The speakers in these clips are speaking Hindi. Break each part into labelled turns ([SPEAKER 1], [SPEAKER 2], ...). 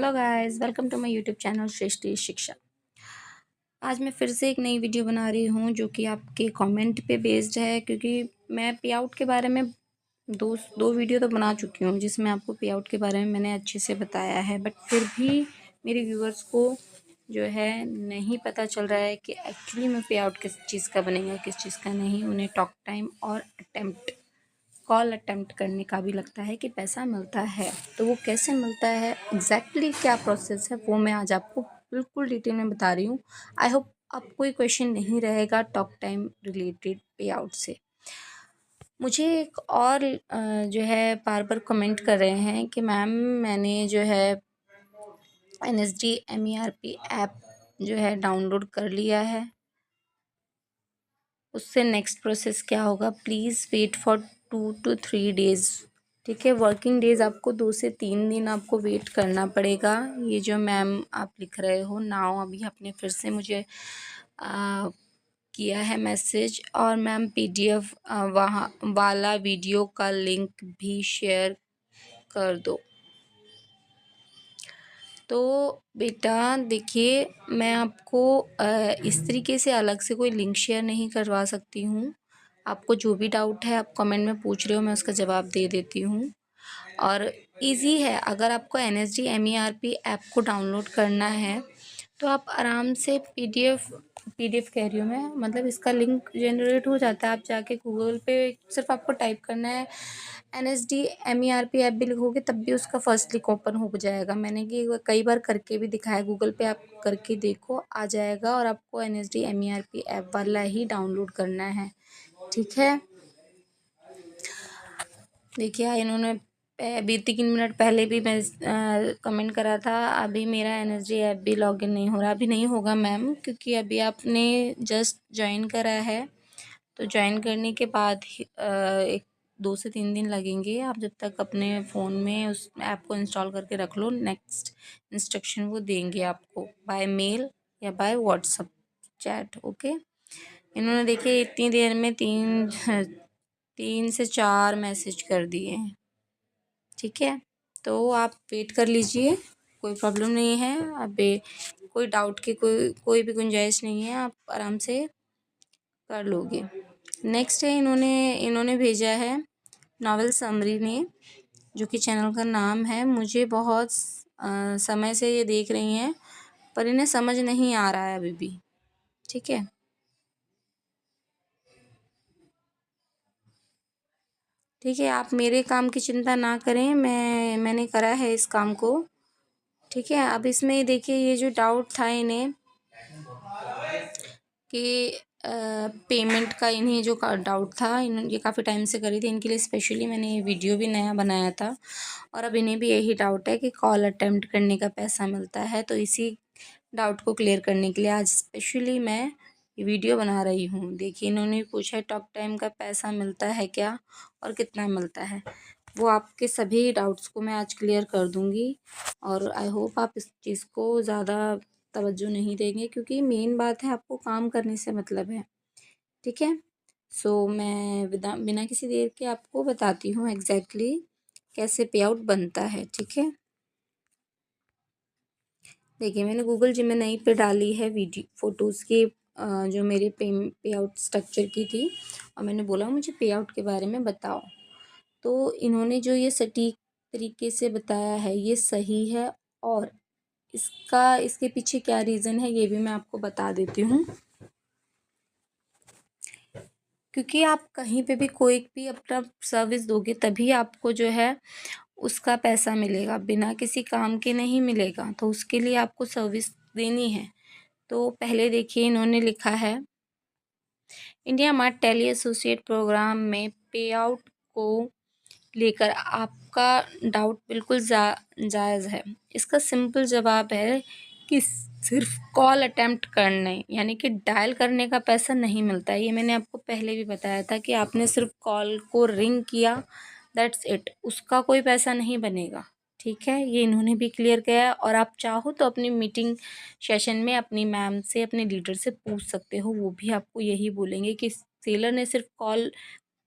[SPEAKER 1] Hello guys, welcome to my YouTube channel Shreshthi Shiksha. आज मैं फिर से एक नई वीडियो बना रही हूँ जो कि आपके कमेंट पे बेस्ड है, क्योंकि मैं पे आउट के बारे में दो वीडियो तो बना चुकी हूँ जिसमें आपको पे आउट के बारे में मैंने अच्छे से बताया है, बट फिर भी मेरे व्यूअर्स को जो है नहीं पता चल रहा है कि एक्चुअली में पे आउट किस चीज़ का बनेगा, किस चीज़ का नहीं। उन्हें टॉक टाइम और कॉल अटेम्प्ट करने का भी लगता है कि पैसा मिलता है, तो वो कैसे मिलता है, एग्जैक्टली क्या प्रोसेस है, वो मैं आज आपको बिल्कुल डिटेल में बता रही हूँ। आई होप आपको कोई क्वेश्चन नहीं रहेगा टॉक टाइम रिलेटेड पे आउट से। मुझे एक और जो है बार बार कमेंट कर रहे हैं कि मैम मैंने जो है NSD MERP ऐप जो है डाउनलोड कर लिया है, उससे नेक्स्ट प्रोसेस क्या होगा, please wait for 2 to 3 days. ठीक है, वर्किंग डेज़ आपको 2 से 3 दिन आपको वेट करना पड़ेगा। ये जो मैम आप लिख रहे हो नाउ, अभी आपने फिर से मुझे किया है मैसेज, और मैम PDF वहाँ वाला वीडियो का लिंक भी शेयर कर दो। तो बेटा देखिए, मैं आपको इस तरीके से अलग से कोई लिंक शेयर नहीं करवा सकती हूँ। आपको जो भी डाउट है आप कमेंट में पूछ रहे हो, मैं उसका जवाब दे देती हूँ। और इजी है, अगर आपको NSD MERP ऐप को डाउनलोड करना है तो आप आराम से PDF कह रही हूँ मैं, मतलब इसका लिंक जनरेट हो जाता है। आप जाके गूगल पे सिर्फ आपको टाइप करना है NSD MERP ऐप भी लिखोगे तब भी उसका फर्स्ट लिंक ओपन हो जाएगा। मैंने कि कई बार करके भी दिखाया, गूगल पे आप करके देखो आ जाएगा, और आपको NSD MERP ऐप वाला ही डाउनलोड करना है। ठीक है, देखिए इन्होंने अभी 3 मिनट पहले भी मैं कमेंट करा था, अभी मेरा NSD ऐप भी लॉगिन नहीं हो रहा। अभी नहीं होगा मैम, क्योंकि अभी आपने जस्ट ज्वाइन करा है, तो ज्वाइन करने के बाद ही एक 2 से 3 दिन लगेंगे। आप जब तक अपने फ़ोन में उस ऐप को इंस्टॉल करके रख लो, नेक्स्ट इंस्ट्रक्शन वो देंगे आपको बाय मेल या बाय व्हाट्सअप चैट। ओके, इन्होंने देखिए इतनी देर में 3 से 4 मैसेज कर दिए हैं। ठीक है, तो आप वेट कर लीजिए, कोई प्रॉब्लम नहीं है। अभी कोई डाउट की कोई भी गुंजाइश नहीं है, आप आराम से कर लोगे। नेक्स्ट है, इन्होंने भेजा है नॉवेल समरी ने, जो कि चैनल का नाम है। मुझे बहुत समय से ये देख रही हैं, पर इन्हें समझ नहीं आ रहा है अभी भी। ठीक है, ठीक है, आप मेरे काम की चिंता ना करें, मैंने करा है इस काम को। ठीक है, अब इसमें देखिए ये जो डाउट था इन्हें कि पेमेंट का, इन्हें जो डाउट था, ये काफ़ी टाइम से करी थी, इनके लिए स्पेशली मैंने ये वीडियो भी नया बनाया था। और अब इन्हें भी यही डाउट है कि कॉल अटेम्प्ट करने का पैसा मिलता है, तो इसी डाउट को क्लियर करने के लिए आज स्पेशली मैं ये वीडियो बना रही हूँ। देखिए इन्होंने पूछा है टॉक टाइम का पैसा मिलता है क्या और कितना मिलता है, वो आपके सभी डाउट्स को मैं आज क्लियर कर दूँगी। और आई होप आप इस चीज़ को ज़्यादा तवज्जो नहीं देंगे, क्योंकि मेन बात है आपको काम करने से मतलब है। ठीक है, सो मैं बिना किसी देर के आपको बताती हूँ एग्जैक्टली कैसे पे आउट बनता है। ठीक है, देखिए मैंने गूगल जिमिनाई पे डाली है वीडियो फ़ोटोज़ की, जो मेरे पे आउट स्ट्रक्चर की थी, और मैंने बोला मुझे पे आउट के बारे में बताओ। तो इन्होंने जो ये सटीक तरीके से बताया है ये सही है, और इसके पीछे क्या रीज़न है ये भी मैं आपको बता देती हूँ। क्योंकि आप कहीं पे भी कोई भी अपना सर्विस दोगे तभी आपको जो है उसका पैसा मिलेगा, बिना किसी काम के नहीं मिलेगा। तो उसके लिए आपको सर्विस देनी है। तो पहले देखिए इन्होंने लिखा है, IndiaMART tele associate program में पे आउट को लेकर आपका डाउट बिल्कुल जायज़ है। इसका सिंपल जवाब है कि सिर्फ कॉल अटेम्प्ट करने यानी कि डायल करने का पैसा नहीं मिलता है। ये मैंने आपको पहले भी बताया था कि आपने सिर्फ कॉल को रिंग किया, दैट्स इट, उसका कोई पैसा नहीं बनेगा। ठीक है, ये इन्होंने भी क्लियर किया है। और आप चाहो तो अपनी मीटिंग सेशन में अपनी मैम से, अपने लीडर से पूछ सकते हो, वो भी आपको यही बोलेंगे कि सेलर ने सिर्फ कॉल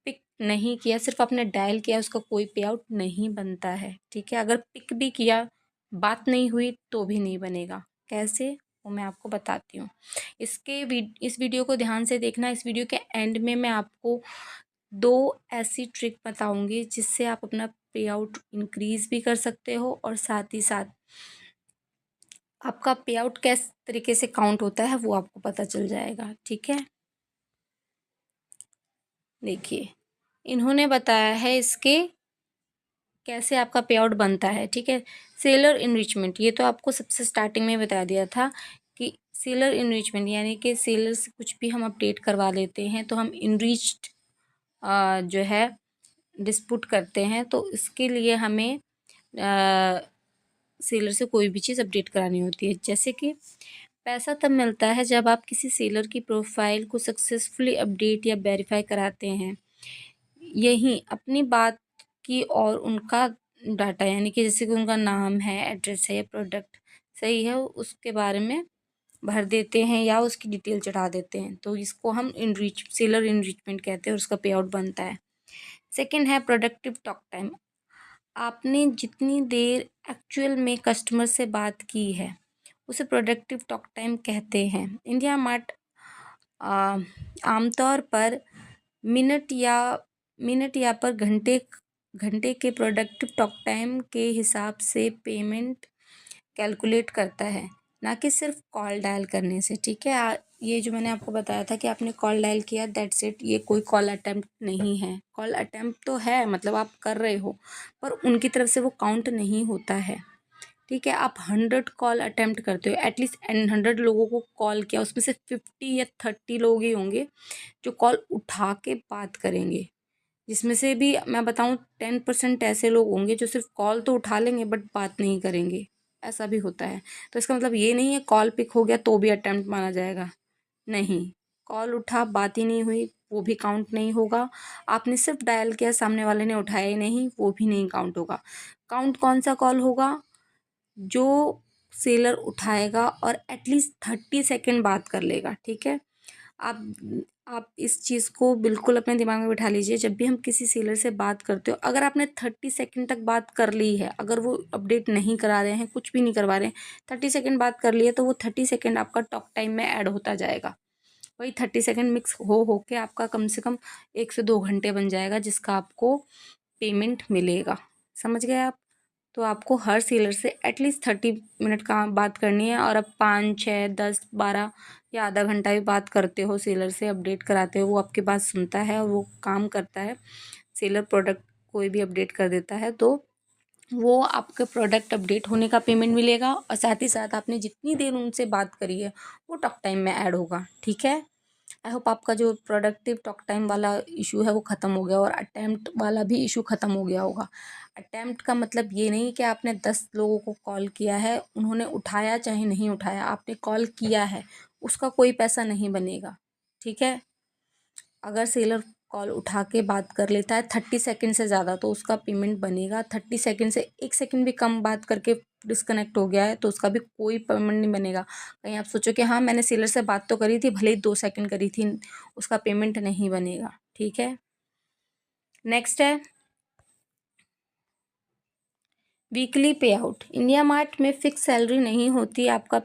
[SPEAKER 1] पिक नहीं किया, सिर्फ आपने डायल किया, उसका कोई पे आउट नहीं बनता है। ठीक है, अगर पिक भी किया बात नहीं हुई तो भी नहीं बनेगा। कैसे, वो मैं आपको बताती हूँ। इस वीडियो को ध्यान से देखना। इस वीडियो के एंड में मैं आपको 2 ऐसी ट्रिक बताऊँगी जिससे आप अपना पे आउट इंक्रीज़ भी कर सकते हो और साथ ही साथ आपका पे आउट किस तरीके से काउंट होता है वो आपको पता चल जाएगा, ठीक है? देखिए, इन्होंने बताया है इसके कैसे आपका पे आउट बनता है, ठीक है? सेलर इनरिचमेंट, ये तो आपको सबसे स्टार्टिंग में बता दिया था कि सेलर इनरिचमेंट यानी कि सेलर से कुछ भी हम अपडेट करवा लेते हैं तो हम इनरिच्ड जो है डिस्प्यूट करते हैं, तो इसके लिए हमें सेलर से कोई भी चीज़ अपडेट करानी होती है। जैसे कि पैसा तब मिलता है जब आप किसी सेलर की प्रोफाइल को सक्सेसफुली अपडेट या वेरीफाई कराते हैं। यही अपनी बात की और उनका डाटा यानी कि जैसे कि उनका नाम है, एड्रेस है, प्रोडक्ट सही है, उसके बारे में भर देते हैं या उसकी डिटेल चढ़ा देते हैं, तो इसको हम सेलर इनरिचमेंट कहते हैं और उसका पे आउट बनता है। सेकंड है प्रोडक्टिव टॉक टाइम। आपने जितनी देर एक्चुअल में कस्टमर से बात की है उसे प्रोडक्टिव टॉक टाइम कहते हैं। इंडिया मार्ट आमतौर पर मिनट या पर घंटे घंटे के प्रोडक्टिव टॉक टाइम के हिसाब से पेमेंट कैलकुलेट करता है, ना कि सिर्फ कॉल डायल करने से, ठीक है? ये जो मैंने आपको बताया था कि आपने कॉल डायल किया, दैट्स इट, ये कोई कॉल अटेम्प्ट नहीं है। कॉल अटेम्प्ट तो है, मतलब आप कर रहे हो, पर उनकी तरफ से वो काउंट नहीं होता है, ठीक है? आप 100 कॉल अटेम्प्ट करते हो, एटलीस्ट 100 लोगों को कॉल किया, उसमें से 50 या 30 लोग ही होंगे जो कॉल उठा के बात करेंगे, जिसमें से भी मैं बताऊं 10% ऐसे लोग होंगे जो सिर्फ कॉल तो उठा लेंगे बट बात नहीं करेंगे, ऐसा भी होता है। तो इसका मतलब ये नहीं है कॉल पिक हो गया तो भी अटेम्प्ट माना जाएगा, नहीं। कॉल उठा, बात ही नहीं हुई, वो भी काउंट नहीं होगा। आपने सिर्फ डायल किया, सामने वाले ने उठाया ही नहीं, वो भी नहीं काउंट होगा। काउंट कौन सा कॉल होगा? जो सेलर उठाएगा और एटलीस्ट 30 सेकेंड बात कर लेगा, ठीक है? आप इस चीज़ को बिल्कुल अपने दिमाग में बिठा लीजिए। जब भी हम किसी सेलर से बात करते हो, अगर आपने 30 सेकंड तक बात कर ली है, अगर वो अपडेट नहीं करा रहे हैं, कुछ भी नहीं करवा रहे हैं, 30 सेकंड बात कर लिए, तो वो 30 सेकंड आपका टॉक टाइम में ऐड होता जाएगा। वही 30 सेकंड मिक्स हो के आपका कम से कम 1 से 2 घंटे बन जाएगा, जिसका आपको पेमेंट मिलेगा। समझ गए आप? तो आपको हर सेलर से एटलीस्ट 30 मिनट का बात करनी है, और अब 5, 6, 10, 12 या आधा घंटा भी बात करते हो सेलर से, अपडेट कराते हो, वो आपकी बात सुनता है और वो काम करता है। सेलर प्रोडक्ट कोई भी अपडेट कर देता है तो वो आपके प्रोडक्ट अपडेट होने का पेमेंट मिलेगा, और साथ ही साथ आपने जितनी देर उनसे बात करी है वो टॉक टाइम में ऐड होगा, ठीक है? आई होप आपका जो प्रोडक्टिव टॉक टाइम वाला इशू है वो ख़त्म हो गया, और अटैम्प्ट वाला भी इशू ख़त्म हो गया होगा। अटैम्प्ट का मतलब ये नहीं कि आपने 10 लोगों को कॉल किया है, उन्होंने उठाया चाहे नहीं उठाया, आपने कॉल किया है, उसका कोई पैसा नहीं बनेगा, ठीक है? अगर सेलर कॉल उठा के बात कर लेता है 30 सेकंड से ज़्यादा तो उसका पेमेंट बनेगा। 30 सेकंड से 1 सेकंड भी कम बात करके डिस्कनेक्ट हो गया है तो उसका भी कोई पेमेंट नहीं बनेगा। कहीं आप सोचो कि हाँ, मैंने सेलर से बात तो करी थी, भले ही 2 सेकंड करी थी, उसका पेमेंट नहीं बनेगा, ठीक है? नेक्स्ट है वीकली पे आउट। इंडिया मार्ट में फिक्स सैलरी नहीं होती, आपका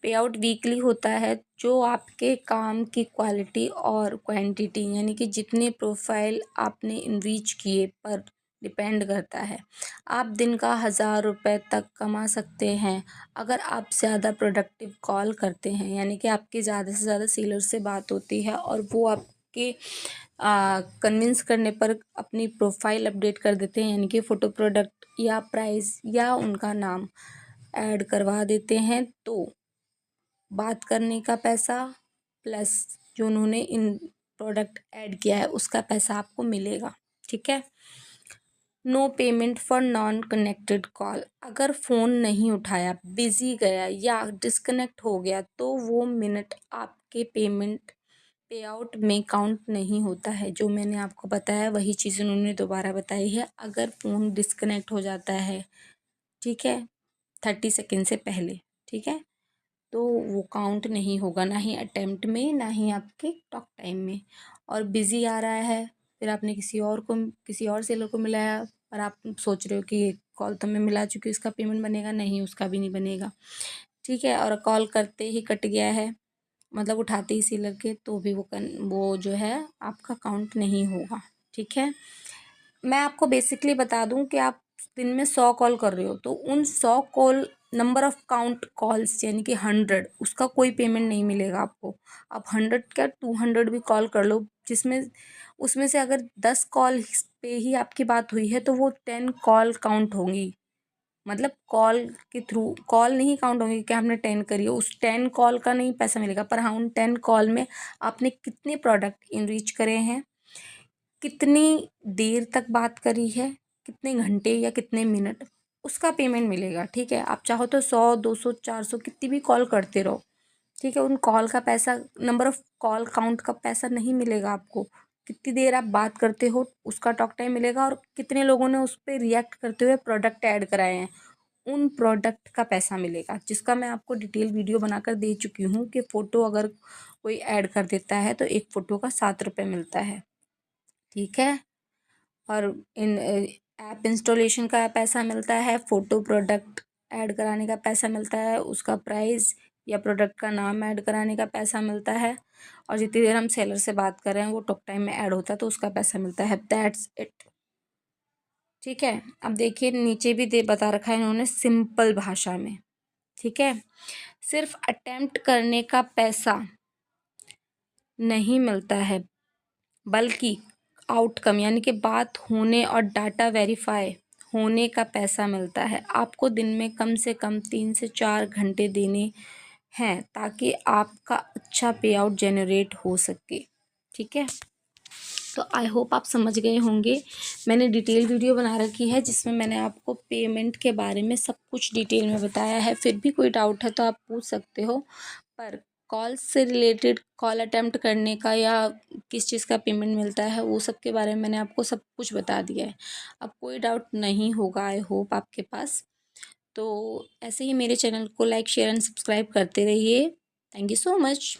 [SPEAKER 1] पे आउट वीकली होता है, जो आपके काम की क्वालिटी और क्वांटिटी यानी कि जितने प्रोफाइल आपने इनरीच किए पर डिपेंड करता है। आप दिन का 1000 रुपये तक कमा सकते हैं अगर आप ज़्यादा प्रोडक्टिव कॉल करते हैं, यानी कि आपकी ज़्यादा से ज़्यादा सेलर से बात होती है और वो आपके कन्विंस करने पर अपनी प्रोफाइल अपडेट कर देते हैं, यानी कि फ़ोटो, प्रोडक्ट या प्राइस या उनका नाम ऐड करवा देते हैं, तो बात करने का पैसा प्लस जो उन्होंने इन प्रोडक्ट ऐड किया है उसका पैसा आपको मिलेगा, ठीक है? No payment for non connected call. अगर फ़ोन नहीं उठाया, बिज़ी गया या डिस्कनेक्ट हो गया तो वो मिनट आपके पे आउट में काउंट नहीं होता है। जो मैंने आपको बताया वही चीज़ उन्होंने दोबारा बताई है। अगर फ़ोन डिस्कनेक्ट हो जाता है, ठीक है, 30 सेकेंड से पहले, ठीक है, तो वो काउंट नहीं होगा, ना ही अटेम्प्ट में ना ही आपके टॉक टाइम में। और बिज़ी आ रहा है, फिर आपने किसी और सेलर को मिलाया, और आप सोच रहे हो कि ये कॉल तो मैं मिला चुकी हूँ, इसका पेमेंट बनेगा, नहीं उसका भी नहीं बनेगा, ठीक है। और कॉल करते ही कट गया है, मतलब उठाते ही सीलर के, तो भी वो जो है आपका काउंट नहीं होगा, ठीक है। मैं आपको बेसिकली बता दूं कि आप दिन में 100 कॉल कर रहे हो तो उन 100 call number of count calls यानी कि 100, उसका कोई पेमेंट नहीं मिलेगा आपको। आप 100 क्या 200 भी कॉल कर लो, जिसमें उसमें से अगर 10 कॉल पे ही आपकी बात हुई है तो वो 10 कॉल काउंट होंगी, मतलब कॉल के थ्रू कॉल नहीं काउंट होंगी कि हमने 10 करी है, उस 10 कॉल का नहीं पैसा मिलेगा, पर हाँ उन 10 कॉल में आपने कितने प्रोडक्ट इनरीच करे हैं, कितनी देर तक बात करी है, कितने घंटे या कितने मिनट, उसका पेमेंट मिलेगा, ठीक है। आप चाहो तो 100 200 400 कितनी भी कॉल करते रहो, ठीक है। उन कॉल का पैसा, नंबर ऑफ कॉल काउंट का पैसा नहीं मिलेगा आपको, कितनी देर आप बात करते हो उसका टॉक टाइम मिलेगा, और कितने लोगों ने उस पर रिएक्ट करते हुए प्रोडक्ट ऐड कराए हैं उन प्रोडक्ट का पैसा मिलेगा, जिसका मैं आपको डिटेल वीडियो बनाकर दे चुकी हूँ कि फ़ोटो अगर कोई ऐड कर देता है तो एक फ़ोटो का 7 रुपये मिलता है, ठीक है। और इन ऐप इंस्टॉलेशन का पैसा मिलता है, फ़ोटो प्रोडक्ट ऐड कराने का पैसा मिलता है, उसका प्राइस या प्रोडक्ट का नाम ऐड कराने का पैसा मिलता है, और जितनी देर हम सेलर से बात कर रहे हैं वो टॉक टाइम में ऐड होता है तो उसका पैसा मिलता है, दैट्स इट, ठीक है। अब देखिए नीचे भी दे बता रखा है इन्होंने सिंपल भाषा में, ठीक है। सिर्फ अटेम्प्ट करने का पैसा नहीं मिलता है, बल्कि आउटकम यानी कि बात होने और डाटा वेरीफाई होने का पैसा मिलता है। आपको दिन में कम से कम 3 से 4 घंटे देने हैं ताकि आपका अच्छा पे आउट जनरेट हो सके, ठीक है। तो आई होप आप समझ गए होंगे। मैंने डिटेल वीडियो बना रखी है जिसमें मैंने आपको पेमेंट के बारे में सब कुछ डिटेल में बताया है, फिर भी कोई डाउट है तो आप पूछ सकते हो। पर कॉल से रिलेटेड, कॉल अटेम्प्ट करने का या किस चीज़ का पेमेंट मिलता है वो सब के बारे में मैंने आपको सब कुछ बता दिया है। अब कोई डाउट नहीं होगा आई होप आपके पास। तो ऐसे ही मेरे चैनल को लाइक शेयर एंड सब्सक्राइब करते रहिए। Thank you so much.